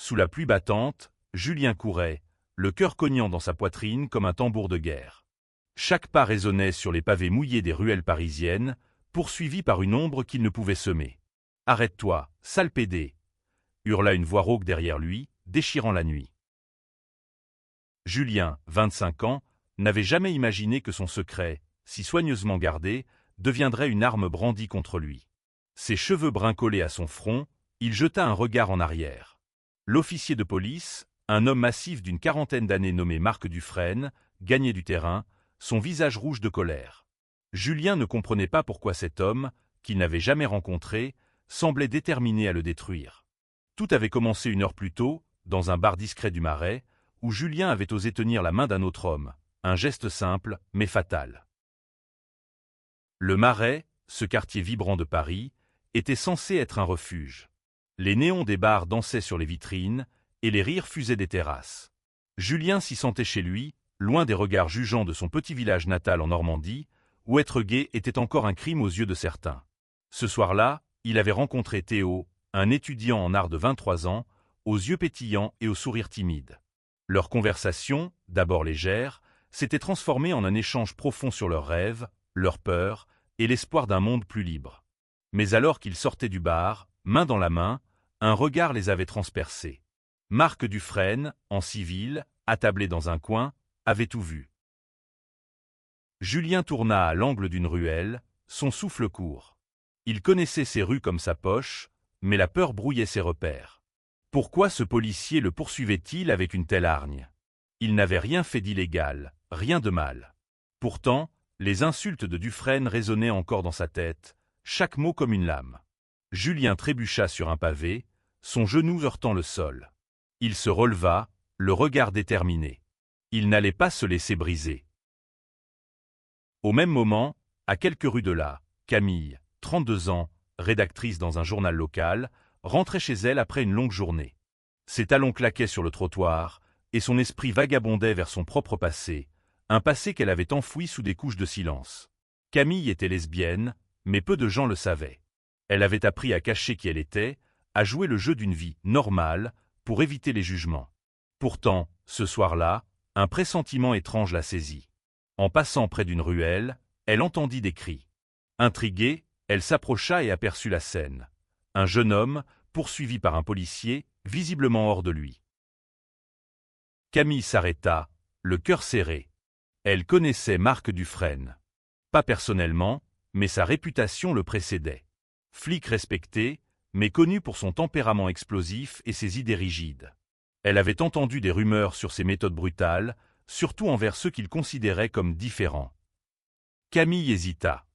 Sous la pluie battante, Julien courait, le cœur cognant dans sa poitrine comme un tambour de guerre. Chaque pas résonnait sur les pavés mouillés des ruelles parisiennes, poursuivi par une ombre qu'il ne pouvait semer. « Arrête-toi, sale pédé !» hurla une voix rauque derrière lui, déchirant la nuit. Julien, 25 ans, n'avait jamais imaginé que son secret, si soigneusement gardé, deviendrait une arme brandie contre lui. Ses cheveux bruns collés à son front, il jeta un regard en arrière. L'officier de police, un homme massif d'une quarantaine d'années nommé Marc Dufresne, gagnait du terrain, son visage rouge de colère. Julien ne comprenait pas pourquoi cet homme, qu'il n'avait jamais rencontré, semblait déterminé à le détruire. Tout avait commencé 1 heure plus tôt, dans un bar discret du Marais, où Julien avait osé tenir la main d'un autre homme, un geste simple, mais fatal. Le Marais, ce quartier vibrant de Paris, était censé être un refuge. Les néons des bars dansaient sur les vitrines, et les rires fusaient des terrasses. Julien s'y sentait chez lui, loin des regards jugeants de son petit village natal en Normandie, où être gai était encore un crime aux yeux de certains. Ce soir-là, il avait rencontré Théo, un étudiant en art de 23 ans, aux yeux pétillants et au sourire timide. Leur conversation, d'abord légère, s'était transformée en un échange profond sur leurs rêves, leurs peurs et l'espoir d'un monde plus libre. Mais alors qu'ils sortaient du bar, main dans la main, un regard les avait transpercés. Marc Dufresne, en civil, attablé dans un coin, avait tout vu. Julien tourna à l'angle d'une ruelle, son souffle court. Il connaissait ces rues comme sa poche, mais la peur brouillait ses repères. Pourquoi ce policier le poursuivait-il avec une telle hargne? Il n'avait rien fait d'illégal, rien de mal. Pourtant, les insultes de Dufresne résonnaient encore dans sa tête, chaque mot comme une lame. Julien trébucha sur un pavé, son genou heurtant le sol. Il se releva, le regard déterminé. Il n'allait pas se laisser briser. Au même moment, à quelques rues de là, Camille, 32 ans, rédactrice dans un journal local, rentrait chez elle après une longue journée. Ses talons claquaient sur le trottoir, et son esprit vagabondait vers son propre passé, un passé qu'elle avait enfoui sous des couches de silence. Camille était lesbienne, mais peu de gens le savaient. Elle avait appris à cacher qui elle était, à jouer le jeu d'une vie normale, pour éviter les jugements. Pourtant, ce soir-là, un pressentiment étrange la saisit. En passant près d'une ruelle, elle entendit des cris. Intriguée, elle s'approcha et aperçut la scène. Un jeune homme, poursuivi par un policier, visiblement hors de lui. Camille s'arrêta, le cœur serré. Elle connaissait Marc Dufresne. Pas personnellement, mais sa réputation le précédait. Flic respecté, mais connu pour son tempérament explosif et ses idées rigides. Elle avait entendu des rumeurs sur ses méthodes brutales, surtout envers ceux qu'il considérait comme différents. Camille hésita.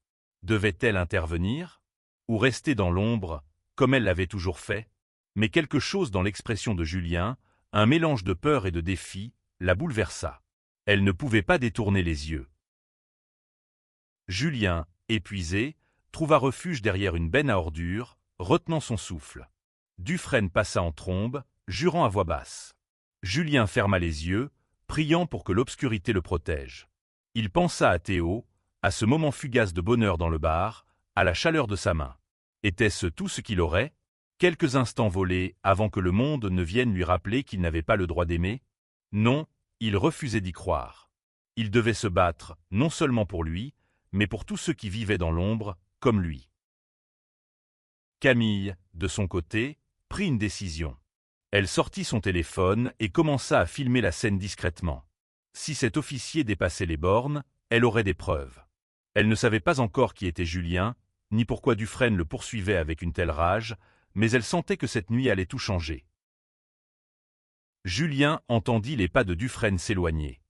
Devait-elle intervenir? Ou rester dans l'ombre, comme elle l'avait toujours fait? Mais quelque chose dans l'expression de Julien, un mélange de peur et de défi, la bouleversa. Elle ne pouvait pas détourner les yeux. Julien, épuisé, trouva refuge derrière une benne à ordures, retenant son souffle. Dufresne passa en trombe, jurant à voix basse. Julien ferma les yeux, priant pour que l'obscurité le protège. Il pensa à Théo, à ce moment fugace de bonheur dans le bar, à la chaleur de sa main. Était-ce tout ce qu'il aurait? Quelques instants volés avant que le monde ne vienne lui rappeler qu'il n'avait pas le droit d'aimer? Non, il refusait d'y croire. Il devait se battre, non seulement pour lui, mais pour tous ceux qui vivaient dans l'ombre, comme lui. Camille, de son côté, prit une décision. Elle sortit son téléphone et commença à filmer la scène discrètement. Si cet officier dépassait les bornes, elle aurait des preuves. Elle ne savait pas encore qui était Julien, ni pourquoi Dufresne le poursuivait avec une telle rage, mais elle sentait que cette nuit allait tout changer. Julien entendit les pas de Dufresne s'éloigner.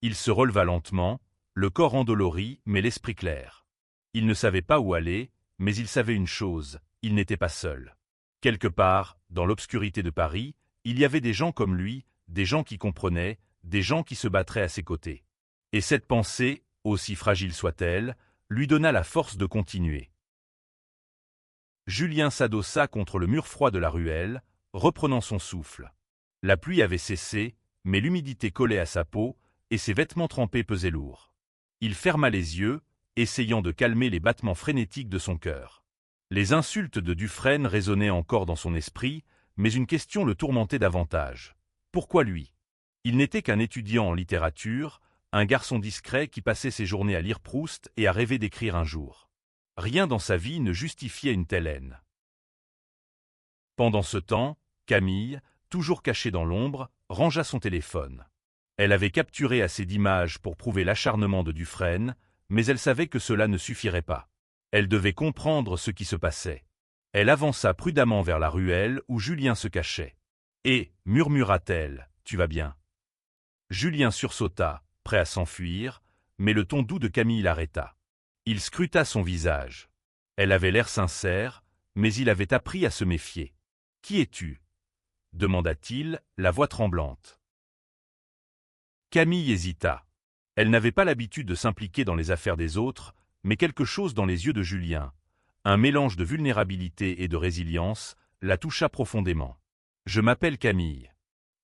Il se releva lentement, le corps endolori mais l'esprit clair. Il ne savait pas où aller, mais il savait une chose, il n'était pas seul. Quelque part, dans l'obscurité de Paris, il y avait des gens comme lui, des gens qui comprenaient, des gens qui se battraient à ses côtés. Et cette pensée, aussi fragile soit-elle, lui donna la force de continuer. Julien s'adossa contre le mur froid de la ruelle, reprenant son souffle. La pluie avait cessé, mais l'humidité collait à sa peau, et ses vêtements trempés pesaient lourd. Il ferma les yeux, essayant de calmer les battements frénétiques de son cœur. Les insultes de Dufresne résonnaient encore dans son esprit, Mais une question le tourmentait davantage. Pourquoi lui? Il n'était qu'un étudiant en littérature, un garçon discret qui passait ses journées à lire Proust et à rêver d'écrire un jour. Rien dans sa vie ne justifiait une telle haine. Pendant ce temps, Camille, toujours cachée dans l'ombre, rangea son téléphone. Elle avait capturé assez d'images pour prouver l'acharnement de Dufresne, mais elle savait que cela ne suffirait pas. Elle devait comprendre ce qui se passait. Elle avança prudemment vers la ruelle où Julien se cachait. « Et, murmura-t-elle, tu vas bien ?» Julien sursauta, prêt à s'enfuir, mais le ton doux de Camille l'arrêta. Il scruta son visage. Elle avait l'air sincère, mais il avait appris à se méfier. « Qui es-tu » demanda-t-il, la voix tremblante. Camille hésita. Elle n'avait pas l'habitude de s'impliquer dans les affaires des autres, mais quelque chose dans les yeux de Julien, un mélange de vulnérabilité et de résilience, la toucha profondément. « Je m'appelle Camille.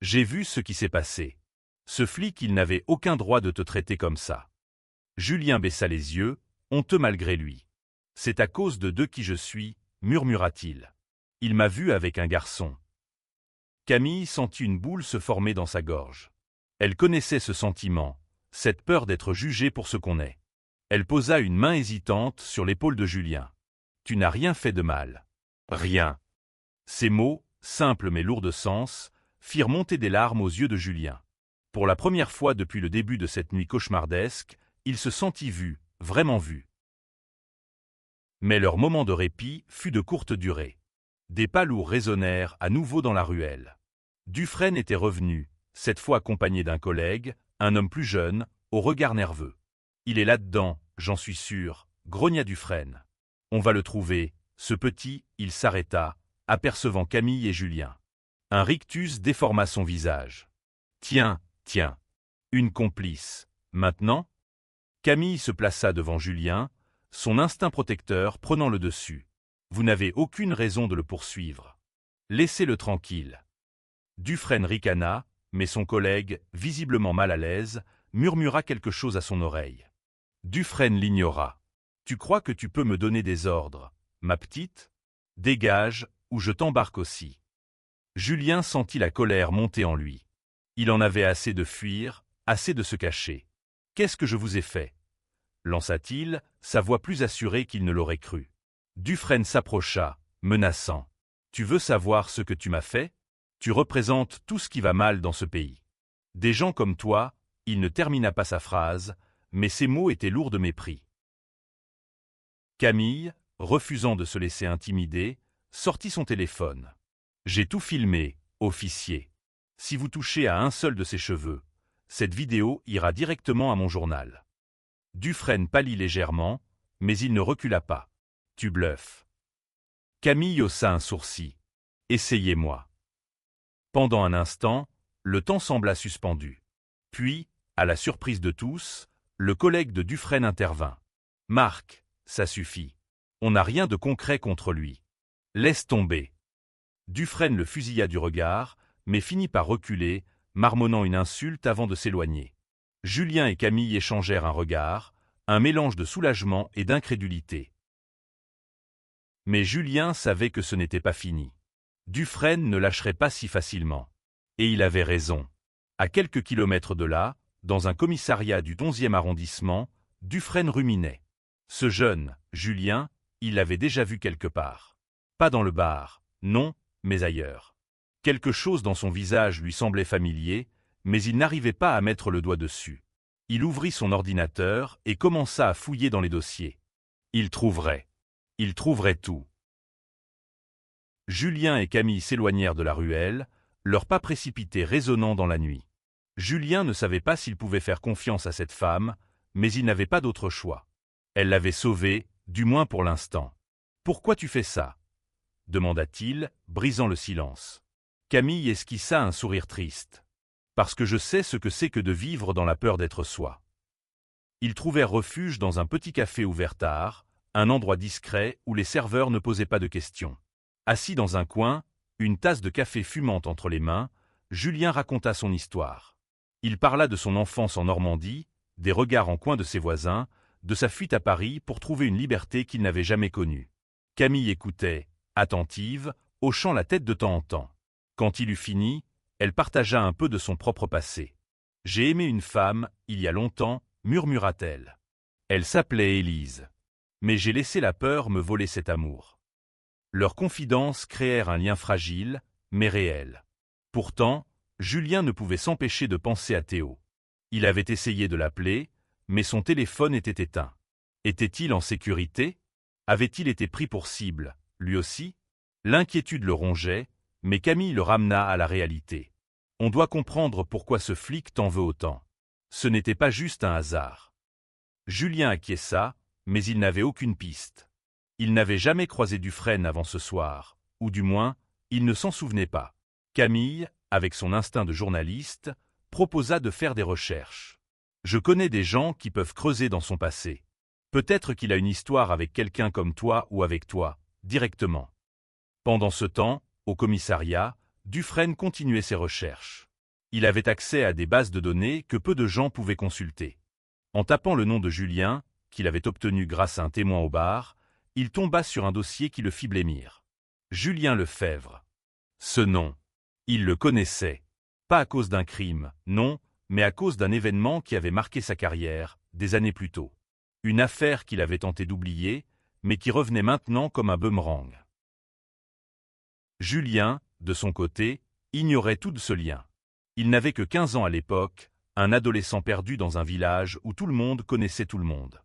J'ai vu ce qui s'est passé. Ce flic, il n'avait aucun droit de te traiter comme ça. » Julien baissa les yeux, honteux malgré lui. « C'est à cause de qui je suis, » murmura-t-il. « Il m'a vu avec un garçon. » Camille sentit une boule se former dans sa gorge. Elle connaissait ce sentiment, cette peur d'être jugée pour ce qu'on est. Elle posa une main hésitante sur l'épaule de Julien. « Tu n'as rien fait de mal. »« Rien. » Ces mots, simples mais lourds de sens, firent monter des larmes aux yeux de Julien. Pour la première fois depuis le début de cette nuit cauchemardesque, il se sentit vu, vraiment vu. Mais leur moment de répit fut de courte durée. Des pas lourds résonnèrent à nouveau dans la ruelle. Dufresne était revenu, cette fois accompagné d'un collègue, un homme plus jeune, au regard nerveux. « Il est là-dedans, j'en suis sûr, » grogna Dufresne. « On va le trouver, ce petit. » Il s'arrêta, apercevant Camille et Julien. Un rictus déforma son visage. « Tiens, tiens, une complice. Maintenant ?» Camille se plaça devant Julien, son instinct protecteur prenant le dessus. « Vous n'avez aucune raison de le poursuivre. Laissez-le tranquille. » Dufresne ricana, mais son collègue, visiblement mal à l'aise, murmura quelque chose à son oreille. Dufresne l'ignora. « Tu crois que tu peux me donner des ordres, ma petite? Dégage, ou je t'embarque aussi. » Julien sentit la colère monter en lui. Il en avait assez de fuir, assez de se cacher. « Qu'est-ce que je vous ai fait » lança-t-il, sa voix plus assurée qu'il ne l'aurait cru. Dufresne s'approcha, menaçant. « Tu veux savoir ce que tu m'as fait? Tu représentes tout ce qui va mal dans ce pays. Des gens comme toi » Il ne termina pas sa phrase, mais ses mots étaient lourds de mépris. Camille, refusant de se laisser intimider, sortit son téléphone. « J'ai tout filmé, officier. Si vous touchez à un seul de ses cheveux, cette vidéo ira directement à mon journal. » Dufresne pâlit légèrement, mais il ne recula pas. « Tu bluffes. » Camille haussa un sourcil. « Essayez-moi. » Pendant un instant, le temps sembla suspendu. Puis, à la surprise de tous, le collègue de Dufresne intervint. « Marc, ça suffit. On n'a rien de concret contre lui. Laisse tomber. » Dufresne le fusilla du regard, mais finit par reculer, marmonnant une insulte avant de s'éloigner. Julien et Camille échangèrent un regard, un mélange de soulagement et d'incrédulité. Mais Julien savait que ce n'était pas fini. Dufresne ne lâcherait pas si facilement. Et il avait raison. À quelques kilomètres de là, dans un commissariat du 11e arrondissement, Dufresne ruminait. Ce jeune, Julien, il l'avait déjà vu quelque part. Pas dans le bar, non, mais ailleurs. Quelque chose dans son visage lui semblait familier, mais il n'arrivait pas à mettre le doigt dessus. Il ouvrit son ordinateur et commença à fouiller dans les dossiers. Il trouverait tout. Julien et Camille s'éloignèrent de la ruelle, leurs pas précipités résonnant dans la nuit. Julien ne savait pas s'il pouvait faire confiance à cette femme, mais il n'avait pas d'autre choix. Elle l'avait sauvé, du moins pour l'instant. « Pourquoi tu fais ça » demanda-t-il, brisant le silence. Camille esquissa un sourire triste. « Parce que je sais ce que c'est que de vivre dans la peur d'être soi. » Ils trouvèrent refuge dans un petit café ouvert tard, un endroit discret où les serveurs ne posaient pas de questions. Assis dans un coin, une tasse de café fumante entre les mains, Julien raconta son histoire. Il parla de son enfance en Normandie, des regards en coin de ses voisins, de sa fuite à Paris pour trouver une liberté qu'il n'avait jamais connue. Camille écoutait, attentive, hochant la tête de temps en temps. Quand il eut fini, elle partagea un peu de son propre passé. « J'ai aimé une femme, il y a longtemps, murmura-t-elle. Elle s'appelait Élise. Mais j'ai laissé la peur me voler cet amour. » Leurs confidences créèrent un lien fragile, mais réel. Pourtant, Julien ne pouvait s'empêcher de penser à Théo. Il avait essayé de l'appeler, mais son téléphone était éteint. Était-il en sécurité? Avait-il été pris pour cible, lui aussi? L'inquiétude le rongeait, mais Camille le ramena à la réalité. On doit comprendre pourquoi ce flic t'en veut autant. Ce n'était pas juste un hasard. Julien acquiesça, mais il n'avait aucune piste. Il n'avait jamais croisé Dufresne avant ce soir, ou du moins, il ne s'en souvenait pas. Camille, avec son instinct de journaliste, proposa de faire des recherches. Je connais des gens qui peuvent creuser dans son passé. Peut-être qu'il a une histoire avec quelqu'un comme toi ou avec toi, directement. Pendant ce temps, au commissariat, Dufresne continuait ses recherches. Il avait accès à des bases de données que peu de gens pouvaient consulter. En tapant le nom de Julien, qu'il avait obtenu grâce à un témoin au bar, il tomba sur un dossier qui le fit blêmir. Julien Lefebvre. Ce nom, il le connaissait. Pas à cause d'un crime, non, mais à cause d'un événement qui avait marqué sa carrière, des années plus tôt. Une affaire qu'il avait tenté d'oublier, mais qui revenait maintenant comme un boomerang. Julien, de son côté, ignorait tout de ce lien. Il n'avait que 15 ans à l'époque, un adolescent perdu dans un village où tout le monde connaissait tout le monde.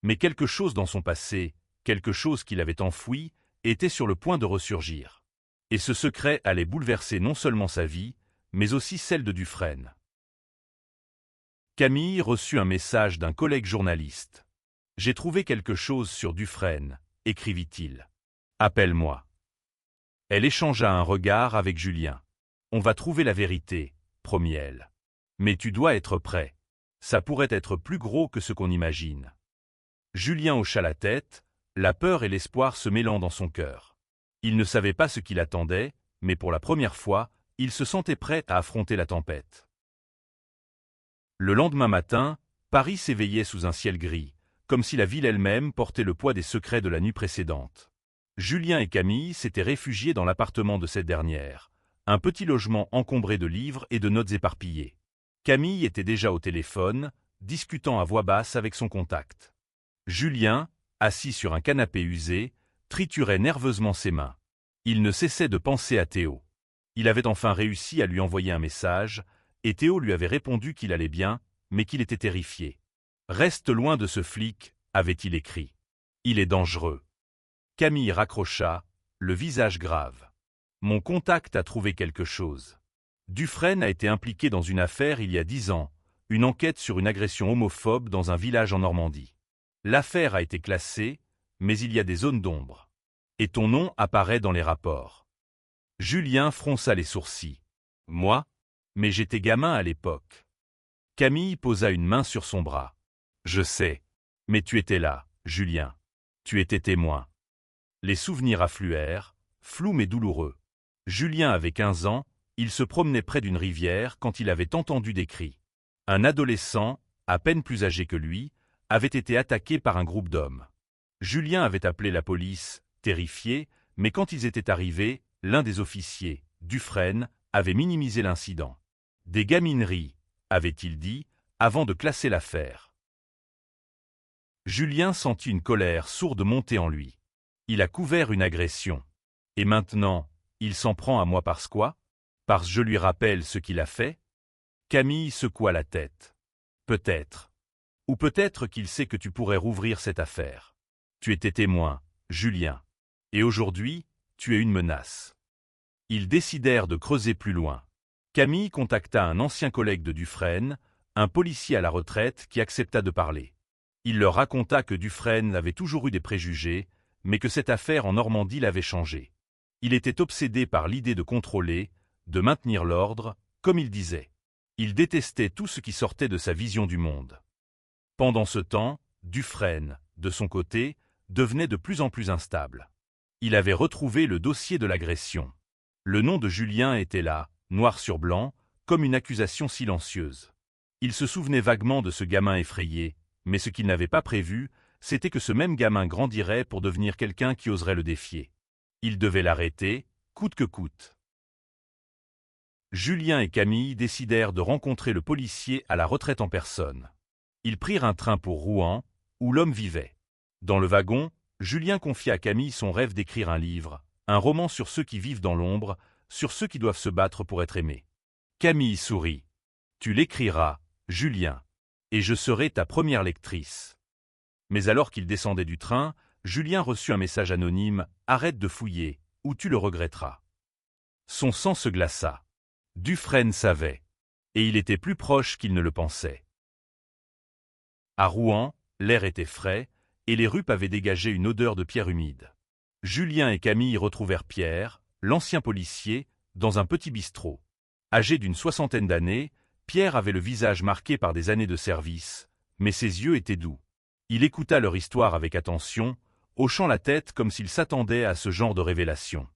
Mais quelque chose dans son passé, quelque chose qu'il avait enfoui, était sur le point de ressurgir. Et ce secret allait bouleverser non seulement sa vie, mais aussi celle de Dufresne. Camille reçut un message d'un collègue journaliste. « J'ai trouvé quelque chose sur Dufresne », écrivit-il. « Appelle-moi. » Elle échangea un regard avec Julien. « On va trouver la vérité, » promit-elle. « Mais tu dois être prêt. Ça pourrait être plus gros que ce qu'on imagine. » Julien hocha la tête, la peur et l'espoir se mêlant dans son cœur. Il ne savait pas ce qui l'attendait, mais pour la première fois, il se sentait prêt à affronter la tempête. Le lendemain matin, Paris s'éveillait sous un ciel gris, comme si la ville elle-même portait le poids des secrets de la nuit précédente. Julien et Camille s'étaient réfugiés dans l'appartement de cette dernière, un petit logement encombré de livres et de notes éparpillées. Camille était déjà au téléphone, discutant à voix basse avec son contact. Julien, assis sur un canapé usé, triturait nerveusement ses mains. Il ne cessait de penser à Théo. Il avait enfin réussi à lui envoyer un message, et Théo lui avait répondu qu'il allait bien, mais qu'il était terrifié. « Reste loin de ce flic », avait-il écrit. « Il est dangereux. » Camille raccrocha, le visage grave. « Mon contact a trouvé quelque chose. Dufresne a été impliqué dans une affaire il y a 10 ans, une enquête sur une agression homophobe dans un village en Normandie. L'affaire a été classée, mais il y a des zones d'ombre. Et ton nom apparaît dans les rapports. » Julien fronça les sourcils. « Moi? Mais j'étais gamin à l'époque. » Camille posa une main sur son bras. « Je sais. Mais tu étais là, Julien. Tu étais témoin. » Les souvenirs affluèrent, flous mais douloureux. Julien avait 15 ans, il se promenait près d'une rivière quand il avait entendu des cris. Un adolescent, à peine plus âgé que lui, avait été attaqué par un groupe d'hommes. Julien avait appelé la police, terrifié, mais quand ils étaient arrivés, l'un des officiers, Dufresne, avait minimisé l'incident. « Des gamineries », avait-il dit, avant de classer l'affaire. Julien sentit une colère sourde monter en lui. Il a couvert une agression. Et maintenant, il s'en prend à moi parce quoi? Parce que je lui rappelle ce qu'il a fait? Camille secoua la tête. Peut-être. Ou peut-être qu'il sait que tu pourrais rouvrir cette affaire. Tu étais témoin, Julien. Et aujourd'hui, tu es une menace. Ils décidèrent de creuser plus loin. Camille contacta un ancien collègue de Dufresne, un policier à la retraite qui accepta de parler. Il leur raconta que Dufresne avait toujours eu des préjugés, mais que cette affaire en Normandie l'avait changé. Il était obsédé par l'idée de contrôler, de maintenir l'ordre, comme il disait. Il détestait tout ce qui sortait de sa vision du monde. Pendant ce temps, Dufresne, de son côté, devenait de plus en plus instable. Il avait retrouvé le dossier de l'agression. Le nom de Julien était là, noir sur blanc, comme une accusation silencieuse. Il se souvenait vaguement de ce gamin effrayé, mais ce qu'il n'avait pas prévu, c'était que ce même gamin grandirait pour devenir quelqu'un qui oserait le défier. Il devait l'arrêter, coûte que coûte. Julien et Camille décidèrent de rencontrer le policier à la retraite en personne. Ils prirent un train pour Rouen, où l'homme vivait. Dans le wagon, Julien confia à Camille son rêve d'écrire un livre, un roman sur ceux qui vivent dans l'ombre, sur ceux qui doivent se battre pour être aimés. Camille sourit. « Tu l'écriras, Julien, et je serai ta première lectrice. » Mais alors qu'il descendait du train, Julien reçut un message anonyme « Arrête de fouiller, ou tu le regretteras. » Son sang se glaça. Dufresne savait, et il était plus proche qu'il ne le pensait. À Rouen, l'air était frais, et les rues avaient dégagé une odeur de pierre humide. Julien et Camille retrouvèrent Pierre, l'ancien policier, dans un petit bistrot. Âgé d'une 60aine d'années, Pierre avait le visage marqué par des années de service, mais ses yeux étaient doux. Il écouta leur histoire avec attention, hochant la tête comme s'il s'attendait à ce genre de révélation.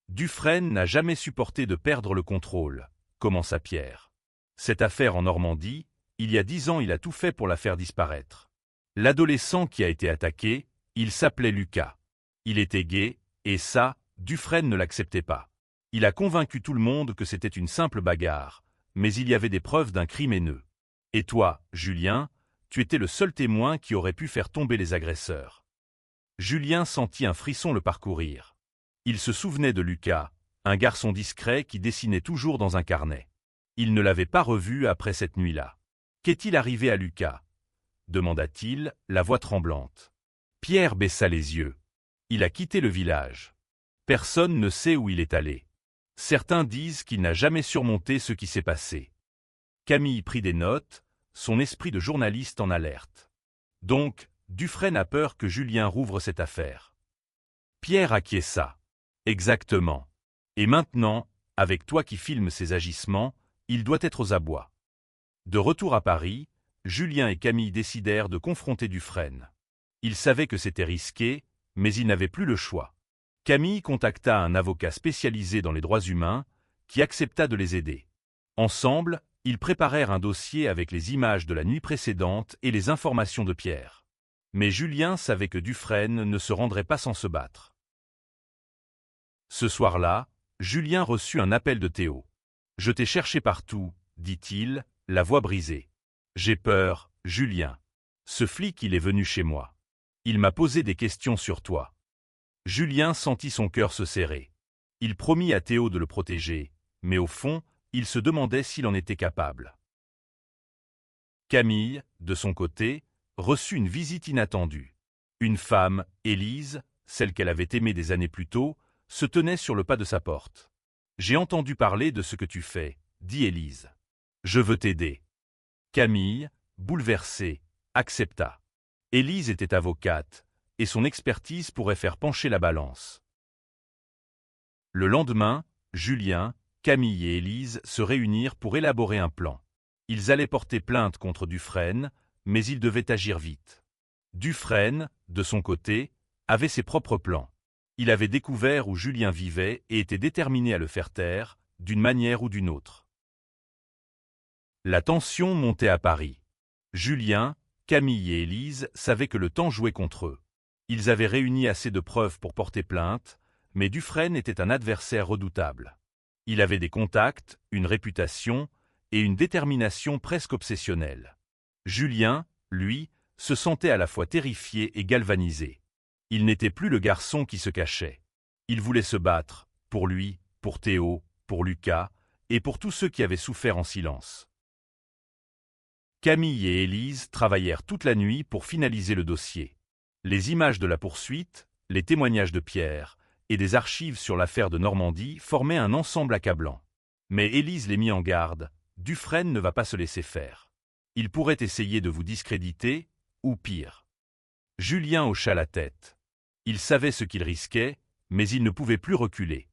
Dufresne n'a jamais supporté de perdre le contrôle, commença Pierre. Cette affaire en Normandie, il y a 10 ans il a tout fait pour la faire disparaître. L'adolescent qui a été attaqué, il s'appelait Lucas. Il était gai, et ça, Dufresne ne l'acceptait pas. Il a convaincu tout le monde que c'était une simple bagarre, mais il y avait des preuves d'un crime haineux. Et toi, Julien, tu étais le seul témoin qui aurait pu faire tomber les agresseurs. Julien sentit un frisson le parcourir. Il se souvenait de Lucas, un garçon discret qui dessinait toujours dans un carnet. Il ne l'avait pas revu après cette nuit-là. « Qu'est-il arrivé à Lucas » demanda-t-il, la voix tremblante. Pierre baissa les yeux. Il a quitté le village. Personne ne sait où il est allé. Certains disent qu'il n'a jamais surmonté ce qui s'est passé. Camille prit des notes, son esprit de journaliste en alerte. Donc, Dufresne a peur que Julien rouvre cette affaire. Pierre acquiesça. Exactement. Et maintenant, avec toi qui filmes ses agissements, il doit être aux abois. De retour à Paris, Julien et Camille décidèrent de confronter Dufresne. Ils savaient que c'était risqué, mais ils n'avaient plus le choix. Camille contacta un avocat spécialisé dans les droits humains, qui accepta de les aider. Ensemble, ils préparèrent un dossier avec les images de la nuit précédente et les informations de Pierre. Mais Julien savait que Dufresne ne se rendrait pas sans se battre. Ce soir-là, Julien reçut un appel de Théo. « Je t'ai cherché partout, » dit-il, la voix brisée. « J'ai peur, Julien. Ce flic, il est venu chez moi. Il m'a posé des questions sur toi. » Julien sentit son cœur se serrer. Il promit à Théo de le protéger, mais au fond, il se demandait s'il en était capable. Camille, de son côté, reçut une visite inattendue. Une femme, Élise, celle qu'elle avait aimée des années plus tôt, se tenait sur le pas de sa porte. « J'ai entendu parler de ce que tu fais, » dit Élise. « Je veux t'aider. » Camille, bouleversée, accepta. Élise était avocate, et son expertise pourrait faire pencher la balance. Le lendemain, Julien, Camille et Élise se réunirent pour élaborer un plan. Ils allaient porter plainte contre Dufresne, mais ils devaient agir vite. Dufresne, de son côté, avait ses propres plans. Il avait découvert où Julien vivait et était déterminé à le faire taire, d'une manière ou d'une autre. La tension montait à Paris. Julien, Camille et Élise savaient que le temps jouait contre eux. Ils avaient réuni assez de preuves pour porter plainte, mais Dufresne était un adversaire redoutable. Il avait des contacts, une réputation et une détermination presque obsessionnelle. Julien, lui, se sentait à la fois terrifié et galvanisé. Il n'était plus le garçon qui se cachait. Il voulait se battre, pour lui, pour Théo, pour Lucas, et pour tous ceux qui avaient souffert en silence. Camille et Élise travaillèrent toute la nuit pour finaliser le dossier. Les images de la poursuite, les témoignages de Pierre et des archives sur l'affaire de Normandie formaient un ensemble accablant. Mais Élise les mit en garde, Dufresne ne va pas se laisser faire. Il pourrait essayer de vous discréditer, ou pire. Julien hocha la tête. Il savait ce qu'il risquait, mais il ne pouvait plus reculer.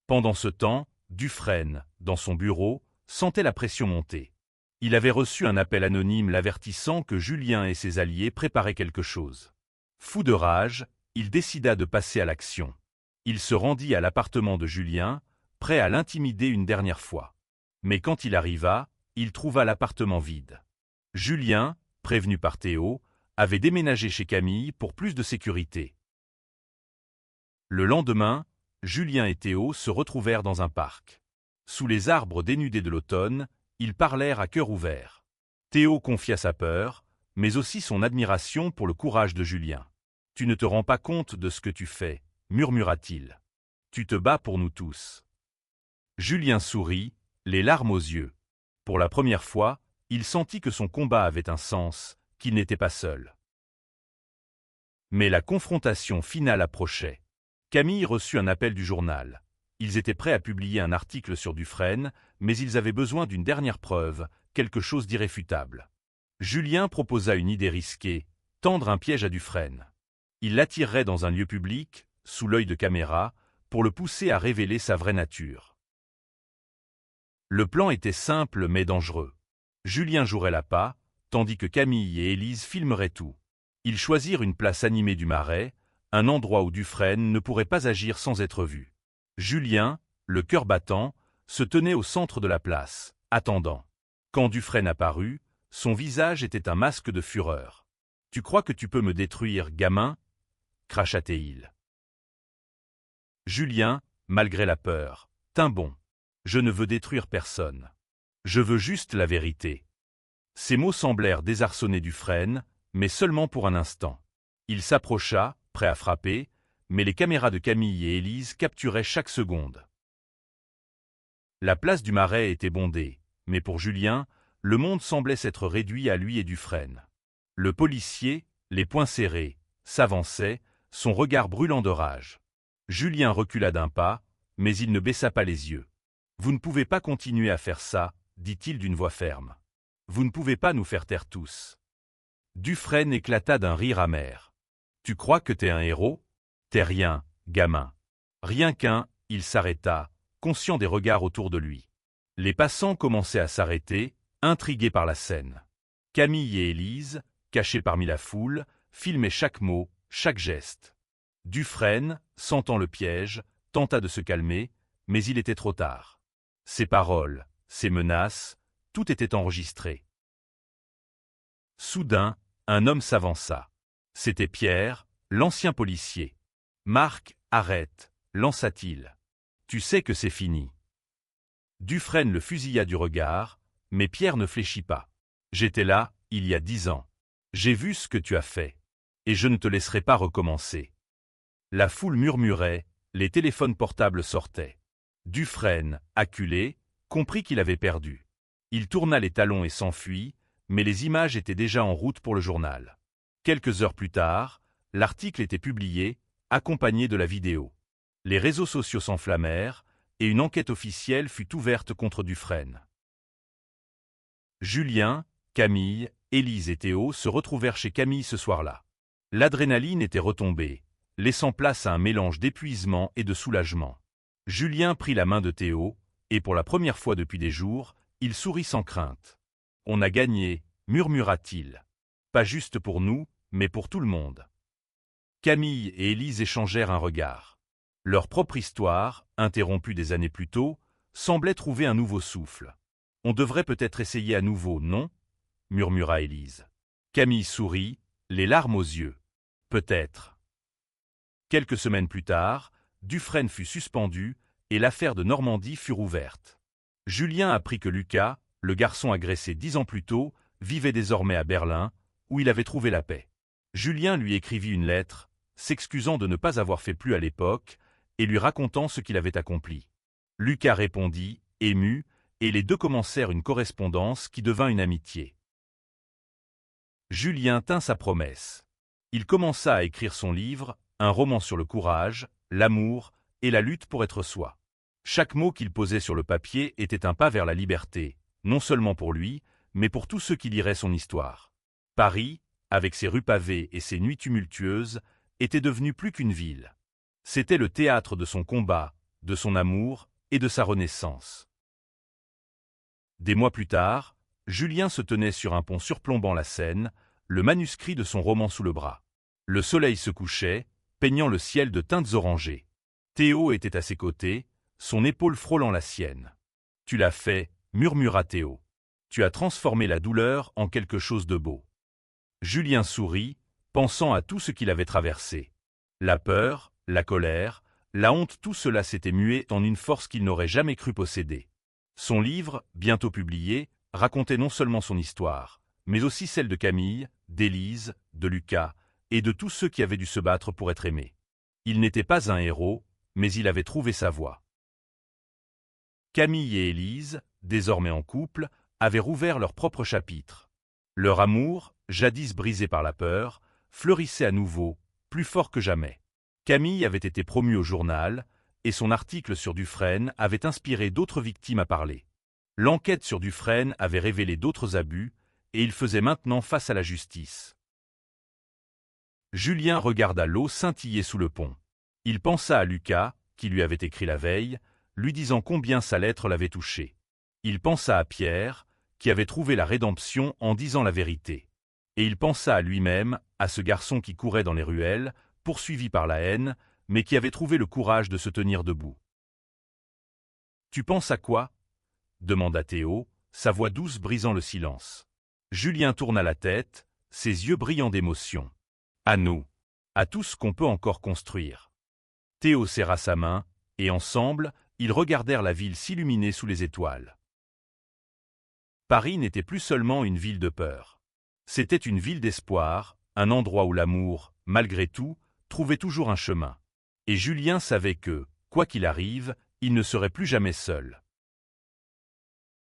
Pendant ce temps, Dufresne, dans son bureau, sentait la pression monter. Il avait reçu un appel anonyme l'avertissant que Julien et ses alliés préparaient quelque chose. Fou de rage, il décida de passer à l'action. Il se rendit à l'appartement de Julien, prêt à l'intimider une dernière fois. Mais quand il arriva, il trouva l'appartement vide. Julien, prévenu par Théo, avait déménagé chez Camille pour plus de sécurité. Le lendemain, Julien et Théo se retrouvèrent dans un parc. Sous les arbres dénudés de l'automne, ils parlèrent à cœur ouvert. Théo confia sa peur, mais aussi son admiration pour le courage de Julien. « Tu ne te rends pas compte de ce que tu fais, » murmura-t-il. « Tu te bats pour nous tous. » Julien sourit, les larmes aux yeux. Pour la première fois, il sentit que son combat avait un sens, qu'il n'était pas seul. Mais la confrontation finale approchait. Camille reçut un appel du journal. Ils étaient prêts à publier un article sur Dufresne, mais ils avaient besoin d'une dernière preuve, quelque chose d'irréfutable. Julien proposa une idée risquée, tendre un piège à Dufresne. Il l'attirerait dans un lieu public, sous l'œil de caméra, pour le pousser à révéler sa vraie nature. Le plan était simple mais dangereux. Julien jouerait l'appât, tandis que Camille et Élise filmeraient tout. Ils choisirent une place animée du Marais, un endroit où Dufresne ne pourrait pas agir sans être vu. Julien, le cœur battant, se tenait au centre de la place, attendant. Quand Dufresne apparut, son visage était un masque de fureur. « Tu crois que tu peux me détruire, gamin ?» cracha-t-il. Julien, malgré la peur, tint bon. « Je ne veux détruire personne. Je veux juste la vérité. » Ces mots semblèrent désarçonner Dufresne, mais seulement pour un instant. Il s'approcha, prêt à frapper, mais les caméras de Camille et Élise capturaient chaque seconde. La place du Marais était bondée, mais pour Julien, le monde semblait s'être réduit à lui et Dufresne. Le policier, les poings serrés, s'avançait, son regard brûlant de rage. Julien recula d'un pas, mais il ne baissa pas les yeux. « Vous ne pouvez pas continuer à faire ça, » dit-il d'une voix ferme. « Vous ne pouvez pas nous faire taire tous. » Dufresne éclata d'un rire amer. « Tu crois que t'es un héros? T'es rien, gamin. » Rien qu'un, il s'arrêta, conscient des regards autour de lui. Les passants commençaient à s'arrêter, intrigués par la scène. Camille et Élise, cachés parmi la foule, filmaient chaque mot, chaque geste. Dufresne, sentant le piège, tenta de se calmer, mais il était trop tard. Ses paroles, ses menaces, tout était enregistré. Soudain, un homme s'avança. C'était Pierre, l'ancien policier. « Marc, arrête !» lança-t-il. « Tu sais que c'est fini. » Dufresne le fusilla du regard, mais Pierre ne fléchit pas. « J'étais là, il y a 10 ans. J'ai vu ce que tu as fait. Et je ne te laisserai pas recommencer. » La foule murmurait, les téléphones portables sortaient. Dufresne, acculé, comprit qu'il avait perdu. Il tourna les talons et s'enfuit, mais les images étaient déjà en route pour le journal. Quelques heures plus tard, l'article était publié, accompagné de la vidéo. Les réseaux sociaux s'enflammèrent, et une enquête officielle fut ouverte contre Dufresne. Julien, Camille, Élise et Théo se retrouvèrent chez Camille ce soir-là. L'adrénaline était retombée, laissant place à un mélange d'épuisement et de soulagement. Julien prit la main de Théo, et pour la première fois depuis des jours, il sourit sans crainte. « On a gagné », murmura-t-il. « Pas juste pour nous, mais pour tout le monde. » Camille et Élise échangèrent un regard. Leur propre histoire, interrompue des années plus tôt, semblait trouver un nouveau souffle. « On devrait peut-être essayer à nouveau, non ?» murmura Élise. Camille sourit, les larmes aux yeux. « Peut-être. » Quelques semaines plus tard, Dufresne fut suspendu et l'affaire de Normandie fut rouverte. Julien apprit que Lucas, le garçon agressé 10 ans plus tôt, vivait désormais à Berlin, où il avait trouvé la paix. Julien lui écrivit une lettre, s'excusant de ne pas avoir fait plus à l'époque, et lui racontant ce qu'il avait accompli. Lucas répondit, ému, et les deux commencèrent une correspondance qui devint une amitié. Julien tint sa promesse. Il commença à écrire son livre, un roman sur le courage, l'amour et la lutte pour être soi. Chaque mot qu'il posait sur le papier était un pas vers la liberté, non seulement pour lui, mais pour tous ceux qui liraient son histoire. Paris, avec ses rues pavées et ses nuits tumultueuses, était devenu plus qu'une ville. C'était le théâtre de son combat, de son amour et de sa renaissance. Des mois plus tard, Julien se tenait sur un pont surplombant la Seine, le manuscrit de son roman sous le bras. Le soleil se couchait, peignant le ciel de teintes orangées. Théo était à ses côtés, son épaule frôlant la sienne. « Tu l'as fait », murmura Théo. « Tu as transformé la douleur en quelque chose de beau. » Julien sourit, pensant à tout ce qu'il avait traversé. La peur, la colère, La honte, tout cela s'était mué en une force qu'il n'aurait jamais cru posséder. Son livre, bientôt publié, racontait non seulement son histoire, mais aussi celle de Camille, d'Élise, de Lucas, et de tous ceux qui avaient dû se battre pour être aimés. Il n'était pas un héros, mais il avait trouvé sa voie. Camille et Élise, désormais en couple, avaient rouvert leur propre chapitre. Leur amour, jadis brisé par la peur, fleurissait à nouveau, plus fort que jamais. Camille avait été promue au journal, et son article sur Dufresne avait inspiré d'autres victimes à parler. L'enquête sur Dufresne avait révélé d'autres abus, et il faisait maintenant face à la justice. Julien regarda l'eau scintiller sous le pont. Il pensa à Lucas, qui lui avait écrit la veille, lui disant combien sa lettre l'avait touché. Il pensa à Pierre, qui avait trouvé la rédemption en disant la vérité. Et il pensa à lui-même, à ce garçon qui courait dans les ruelles, poursuivi par la haine, mais qui avait trouvé le courage de se tenir debout. « Tu penses à quoi » demanda Théo, sa voix douce brisant le silence. Julien tourna la tête, ses yeux brillants d'émotion. « À nous, à tout ce qu'on peut encore construire. » Théo serra sa main, et ensemble, ils regardèrent la ville s'illuminer sous les étoiles. Paris n'était plus seulement une ville de peur. C'était une ville d'espoir, un endroit où l'amour, malgré tout, trouvait toujours un chemin. Et Julien savait que, quoi qu'il arrive, il ne serait plus jamais seul.